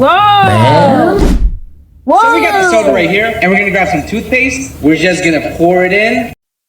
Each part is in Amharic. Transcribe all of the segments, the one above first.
Wow. So we got the soda right here, and we're gonna grab some toothpaste. We're just gonna pour it in.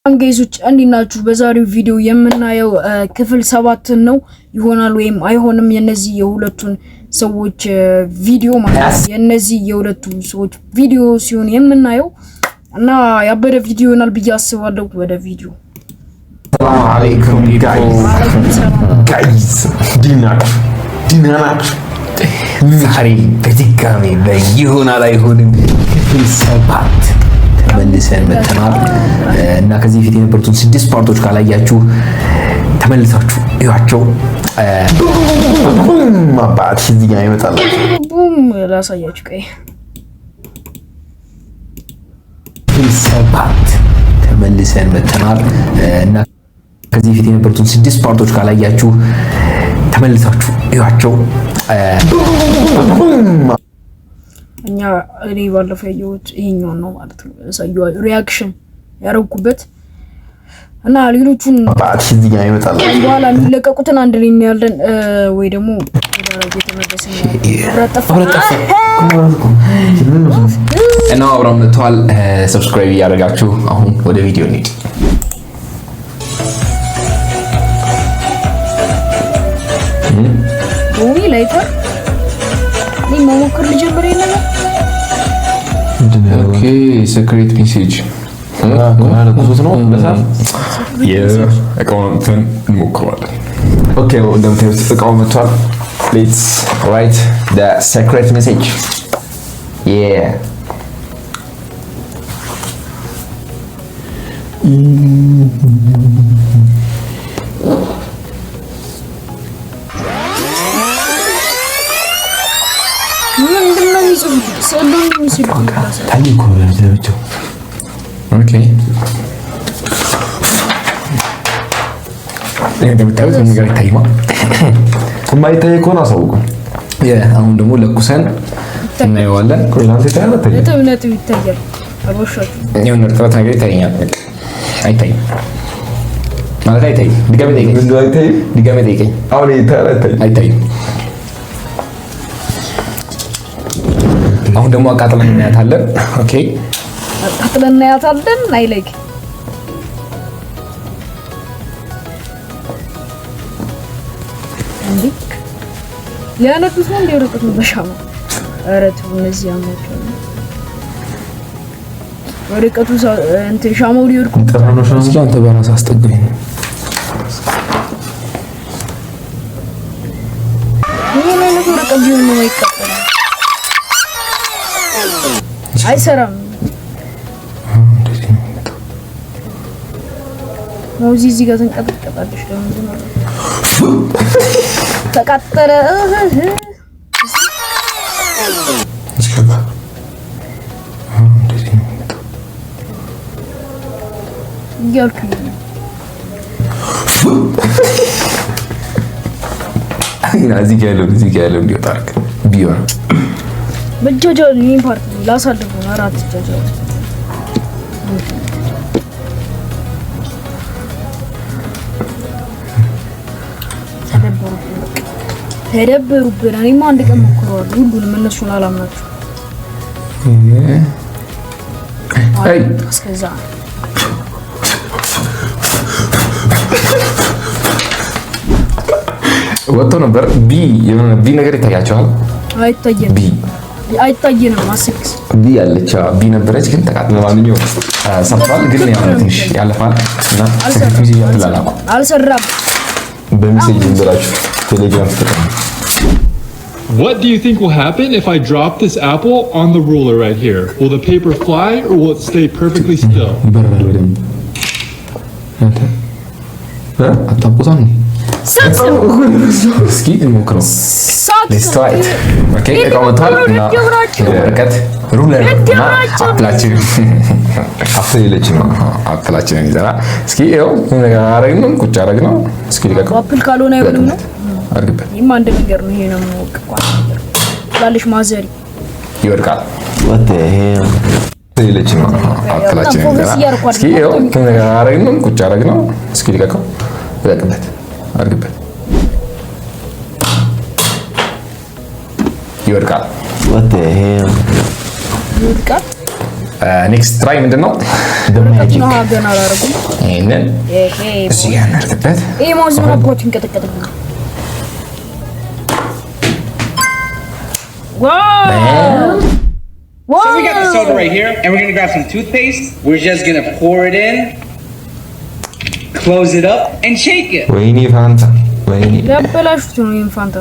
አንገይሶች እንዲናችሁ በዛሬው ቪዲዮ የምናየው ክፍል 7 ነው ይሆናል ወይም አይሆንም የነዚህ የሁለቱን ሰዎች ቪዲዮ ማለት የነዚህ የሁለቱን ሰዎች ቪዲዮ ሲሆን የምናየው እና ያበደ ቪዲዮ ይሆናል ብዬ አስባለሁ። ወደ ቪዲዮ ሰላም አለይኩም ጋይስ ዲናናች ዛሬ በድጋሚ በይሆናል አይሆንም ክፍል 7 ተመልሰን መተናል እና ከዚህ ፊት የነበሩትን 6 ፓርቶች ካላያችሁ ተመልሳችሁ እዩዋቸው። ማባት እዚህ ጋር ይመጣል ቡም ላሳያችሁ ቀይ ክፍል 7 ተመልሰን መተናል እና ከዚህ ፊት የነበሩትን 6 ፓርቶች ካላያችሁ ተመልሳችሁ እዩዋቸው። እኛ እኔ ባለፈው ያየሁት ይሄኛው ነው ማለት ነው። ሳይዩ ሪአክሽን ያረኩበት እና ሌሎቹን አባት እዚህ ጋር ይመጣል በኋላ የሚለቀቁትን አንድ ላይ እናያለን ወይ ደግሞ ወደ ተመለስን እና አብራም መጥቷል። ሰብስክራይብ ያደርጋችሁ አሁን ወደ ቪዲዮ እንሂድ። ኦሚ ላይተር መሞከር ልጀምር ይላል። ኦኬ ሴክሬት ሜሴጅ እቃውን እንሞክረዋለን። ኦኬ እንደምታዩት እቃው መጥቷል። ሌትስ ራይት ዘ ሴክሬት ሜሴጅ እንደምታዩት ነገር ይታይማ የማይታይ ከሆነ አሳውቁን። አሁን ደግሞ ለኩሰን እናየዋለን። ኮላንስ ይታያል ይታያል። አቦሻቱ የሆነ እርጥበት ነገር ይታየኛል። አይታይም ማለት አይታይም። ድጋሜ ጠይቀኝ። አሁን አይታይም። አሁን ደግሞ አቃጥለን እናያታለን። ኦኬ አቃጥለን እናያታለን። አይለቅ እንዴ ያነዱት ነው እንደ ወረቀት ነው በሻማ አረቱ እነዚህ ያማቸው ወረቀቱ እንትን ሻማው ሊወርቁ ተራኖ ሻማ እስኪ አንተ በራስህ አስጠጋኝ። ምን አይነት ወረቀት ቢሆን ነው ይቀበላል? አይሰራም። ሞዚ እዚህ ጋር ተንቀጥቀጣለች። ለምን ነው ተቃጠለ? ያልኩኝ እዚህ ጋር ያለው እንዲወጣ ቢሆን በጀጃው ይሄን ፓርት ላሳልፈው አራት ጀጃው ተደበሩብን። እኔማ አንድ ቀን ሞክረዋለሁ ሁሉንም እነሱን አላምናቸው። አይ እስከዛ ወጥቶ ነበር። ቢ ነገር ይታያቸዋል። አይታየንም። አይታየንም። ማስክስ ቢ ያለች ቢ ነበረች ግን ተቃጥሎ ማንኛው ሰርቷል። ግን ያው ትንሽ ያለፋል እና ሴክሬት ያላላቁ አልሰራም። በሜሴጅ እንደላችሁ ቴሌግራም ተጠቅሙ። What do you think will happen if I drop this apple on the ruler right here? Will the paper fly or will it stay perfectly still? ይበራል ወደም አታውቁታም። እስኪ እንሞክረው። Let's try it. Okay, እቃው መጥቷል እና ወረቀት ሩለር እና አፕላችን አፕላችንን ይዘናል። እስኪ ይኸው ነገር አደረግነው ቁጭ አደረግነው። እስኪ ልቀቀው። አፕል ካልሆነ አይሆንም ነው አድርግበት። ይሄማ አንድ ነገር ነው። ይሄ ነው የምወቅቀው ትላለች ማዘሪ ይወድቃል። አፕላችንን ይዘናል። እስኪ ይኸው ነገር አደረግነው ቁጭ አደረግነው። እስኪ ልቀቀው። አድርግበት ይወድቃል። what the hell ይወድቃል። ኔክስት ትራይ ምንድነው? ደማጂክ ነው ገና አላረጉም። ይሄንን እዚህ ጋር እናድርግበት። ይሄ ማውዝ ነው ቦት እንቀጠቀጥብኝ። ዋው So we got the soda right here, and we're gonna grab some toothpaste. We're just gonna pour it in, close it up, and shake it. ወይኔ ፋንታ ወይኔ ያበላሹት ነው ኢንፋንታ።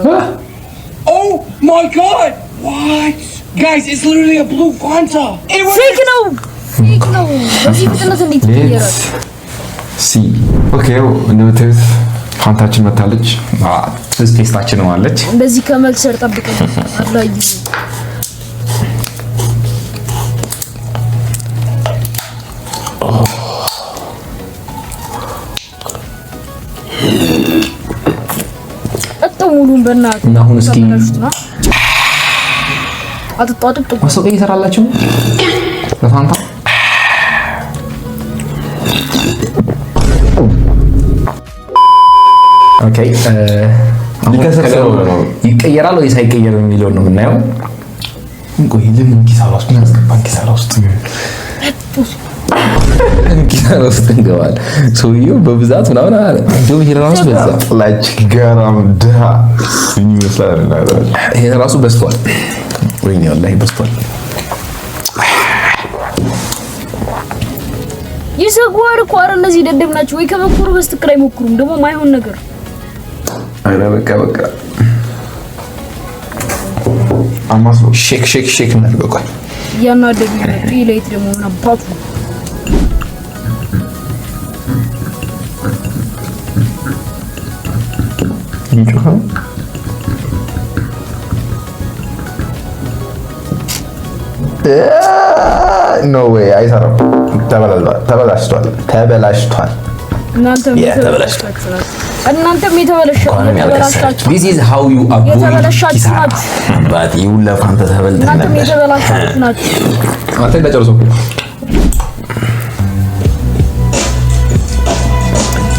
Oh my God! What? Guys, it's literally a blue Fanta. It was ፌክ ነው ፌክ ነው። በዚህ ፍጥነት እንዴት ይቀየራል? ሲ ኦኬ እንደምታዩት ፋንታችን መታለች። ቴስታችን አለች። እንደዚህ ከመልሰር ጠብቀኝ አላዩ ሙሉን በእናትህ እና አሁን እስኪ አጥጣጥጥ ማስታወቂያ እየሰራላችሁ ለፋንታ ኦኬ ይቀየራል ወይስ አይቀየርም የሚለውን ነው የምናየው። እንቆይ ለምን ኪሳራ ውስጥ እናስገባን? ኪሳራ ውስጥ ኪሳራ ውስጥ እንገባለን። ሰውዬው በብዛት ምናምን አለ። እንደውም ይሄ ራሱ በዛ ላች ገራም ድሃ ይመስላል። ይሄ ራሱ በስቷል። ወይኔ ወላሂ በስቷል። ይሰጓር እኮ ኧረ እነዚህ ደደብ ናቸው ወይ ከመኩሩ በስተቀር አይሞክሩም። ደግሞ ማይሆን ነገር አይና በቃ አማስ ሼክ ሼክ ሼክ እናድርገው። ቆይ ያናደኝ ነው ሌሊት ደግሞ ምን አባቱ ይጮህ ኖ ዌይ አይሰራም። ተበላሽቷል። እናንተም የተበላሽታችሁ This is how you avoid ኪሳራ። ባት ይውላ ፋንታ ተበልተን እናንተም ነበር። የተበላሽታችሁ ናችሁ። አንተ እንደጨርሰው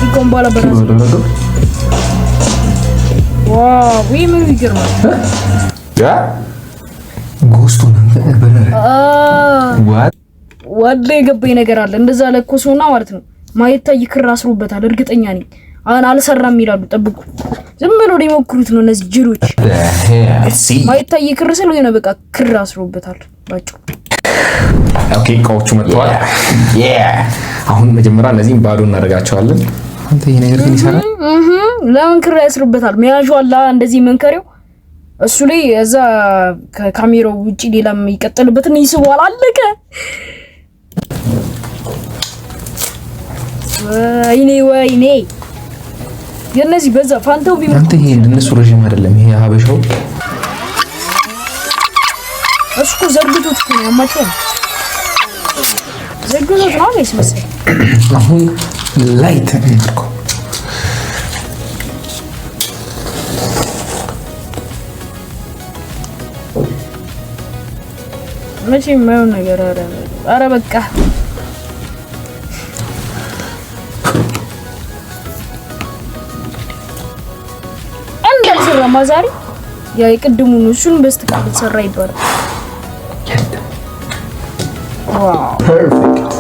ይቆምባላ በራሱ ዋው ወይ ምን ይገርማል። ያ ጎስቱ ነበር ወደ የገባኝ ነገር አለ። እንደዛ ለኮሶና ማለት ነው ማይታይ ክር አስሮበታል። እርግጠኛ ነኝ አሁን አልሰራም ይላሉ። ጠብቁ፣ ዝም ብለው ሊሞክሩት ነው እነዚህ ጅሎች። ማይታይ ክር ስለሆነ በቃ ክር አስሮበታል ባጭሩ። ኦኬ እቃዎቹ መጥተዋል። አሁን መጀመሪያ እነዚህን ባዶ እናደርጋቸዋለን። አንተ ይሄ ነገር ግን ይሰራል። ለምን ክር ያስሩበታል? መያዣው አለ እንደዚህ መንከሪው እሱ ላይ እዛ ከካሜራው ውጪ ሌላም ይቀጥልበትን ይስባል። አለቀ። ወይኔ የነዚህ በዛ ፋንታው ቢመጣ አንተ ይሄ እንደነሱ ረጅም አይደለም። ይሄ ሀበሻው እሱ ዘርግቶት ነው ያማቸው ዘርግቶት ነው አይመስልም። አሁን ላይት እናድርገው። መቼም የማይሆን ነገር ኧረ በቃ እንዳልሰራ ማዛሪ ያ የቅድሙን እሱን በስተቀር ሰራ ይባላል። ዋው ፐርፌክት።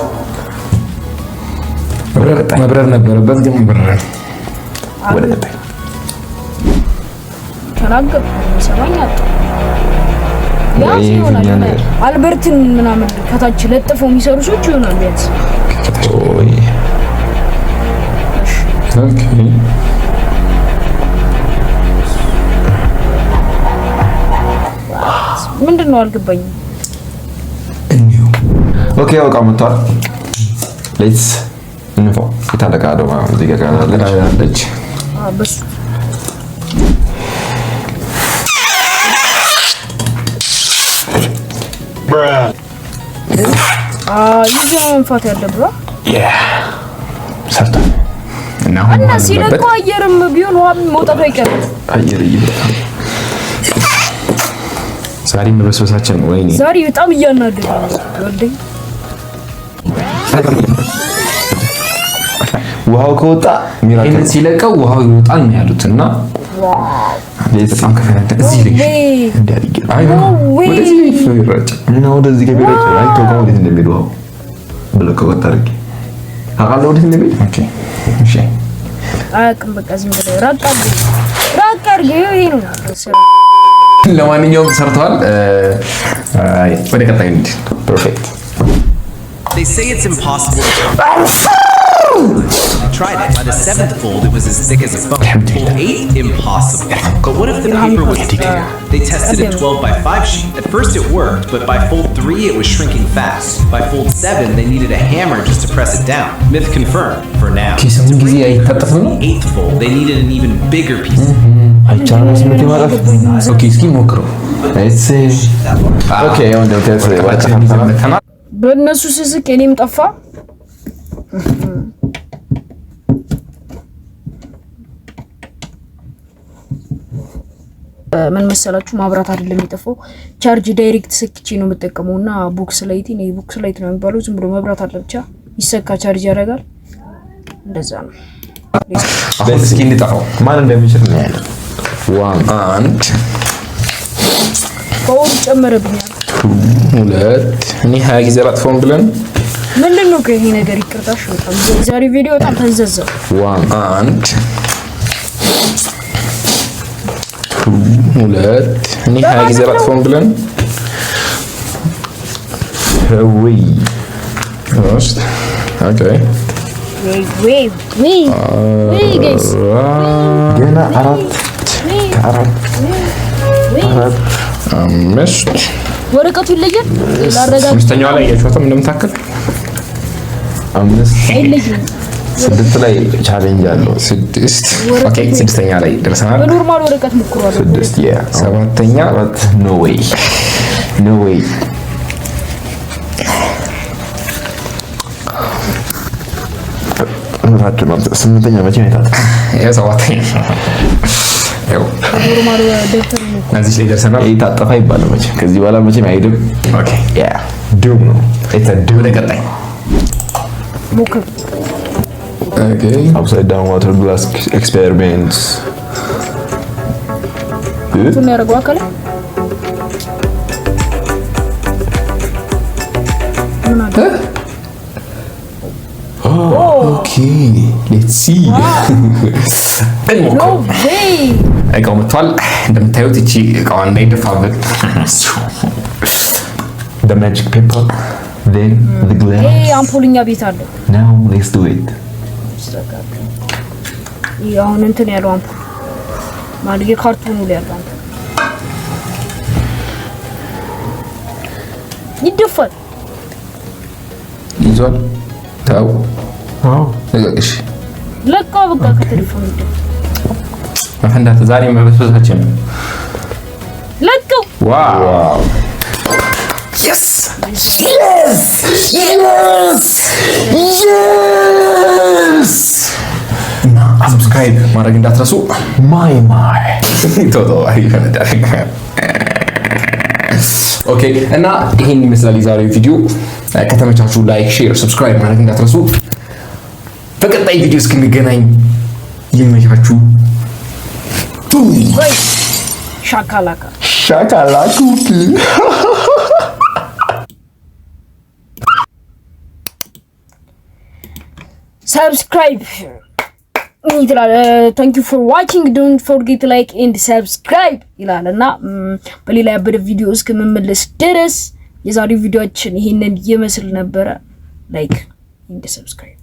መብረር ነበረበት ግን መብረር ወደ ቀጣይ ተናገር ሰማኝ አጣ አልበርትን ምናምን ከታች ለጥፈው የሚሰሩ ሰዎች ይሆናል ቢያንስ። ኦይ ኦኬ ምንድነው አልገባኝም። እንዩ ኦኬ በቃ መጥቷል። ሌትስ እንፎ የታለቃ ደማ እዚህ ጋር አለች። በሱ ይሄ መንፋት ያለብህ ሰርታ እና ሲለቁ አየርም ቢሆን ውሃ መውጣቱ አይቀርም። አየር ይይዛል። ዛሬ መበስበሳችን ወይኔ ዛሬ በጣም እያናደደ ወልደኝ ውሃው ከወጣ ይሄን ሲለቀው ውሃው ይወጣል ነው ያሉት። እና በጣም ከፈነደ እዚህ ላይ እንዲያድግ አይ ነው ወደዚህ ይፈራጭ እና ወደዚህ ከቢራጭ ላይ ተቆም ወደ እንደሚሄደው ብለከው ወጣርቂ አቃለ ወደ እንደሚሄድ ኦኬ እሺ አቅም በቃ ዝም ብለ ራቅ አድርግ ይሄ ነው ለማንኛውም ሰርተዋል ወደ ቀጣይ እንሂድ ፐርፌክት They say it's impossible. I tried it. By the 7th fold, it was as thick as a phone. Fold 8, impossible. But what if the paper was thicker? They tested a 12 by 5 sheet. At first it worked, but by fold 3, it was shrinking fast. By fold 7, they needed a hammer just to press it down. Myth confirmed, for now. ኪስም ጊዜ አይታጠፍም ነው 8th fold, they needed an even bigger piece. አይቻልም ስምት ማለት ኦኬ እስኪ ሞክሩ እሺ ኦኬ አሁን ደግሞ ተሰ በእነሱ ስስቅ እኔም ጠፋ ምን መሰላችሁ ማብራት አይደለም የሚጠፋው ቻርጅ ዳይሬክት ሰክቼ ነው የምጠቀመውና ቦክስ ላይት ነው ቦክስ ላይት ነው የሚባለው ዝም ብሎ መብራት አለ ብቻ ይሰካ ቻርጅ ያደርጋል እንደዛ ነው እስኪ እንጠፋው ማን እንደሚችል ነው ያለው አንድ ፓወር ጨመረብኛል ሁለት እኔ 20 ጊዜ አጥፎን ብለን ምንድነው ከይሄ ነገር ይቅርታሽ በጣም ዛሬ ቪዲዮ በጣም ተንዘዘው አንድ ሁለት እኔ 20 ጊዜ አጥፎን ብለን ወይ ሶስት ኦኬ ወይ ጋይስ ገና አራት አምስት ወረቀቱ ይለያል ላረጋግጥ አምስተኛው ላይ ያቻውተም እንደምታከል አምስት አይለይም ስድስት ላይ ቻሌንጅ አለው ስድስት ኦኬ ስድስተኛ ላይ ደርሰናል በኖርማል ወረቀት ሞክሯል ስድስት ያ ሰባተኛ ኖ ዌይ ስምንተኛ መቼ ነው የታጠቀው? ሰባተኛ ያው ኖርማል ደብተር ነው እዚህ ላይ ደርሰናል የታጠፈ ይባላል መቼ ከዚህ በኋላ መቼም አይሄድም ኦኬ ያ ዱም ነው ወደ ቀጣይ ሞክር ኦኬ upside down water glass experiments ቱን ያረጋው አካለ Okay, let's see. No way. እቃው መጥቷል እንደምታዩት እቺ እቃው እንዳይደፋበት the magic paper then the glass አምፖልኛ ቤት አለ now let's do it አሁን እንትን ያለው አምፖል ማለት የካርቶኑ ላይ ያለው አምፖል ይደፋል ይዟል ታው ዋው እሺ ለቃ በቃ ከቴሌፎን ይደፋል መፈንዳት ዛሬ መበስበሳችን ለቃ ዋው yes yes yes yes እና ሰብስክራይብ ማድረግ እንዳትረሱ my ቶቶ አይፈነዳል ኦኬ እና ይሄን ይመስላል የዛሬው ቪዲዮ ከተመቻችሁ ላይክ ሼር ሰብስክራይብ ማድረግ እንዳትረሱ በቀጣይ ቪዲዮ እስክንገናኝ ይመቻችሁ ወይ ሻካላካ cookie subscribe thank you for watching don't forget to like and subscribe ይላልና በሌላ ያበደ ቪዲዮ እስከመመለስ ድረስ የዛሬው ቪዲዮአችን ይሄንን ይመስል ነበር ላይክ and subscribe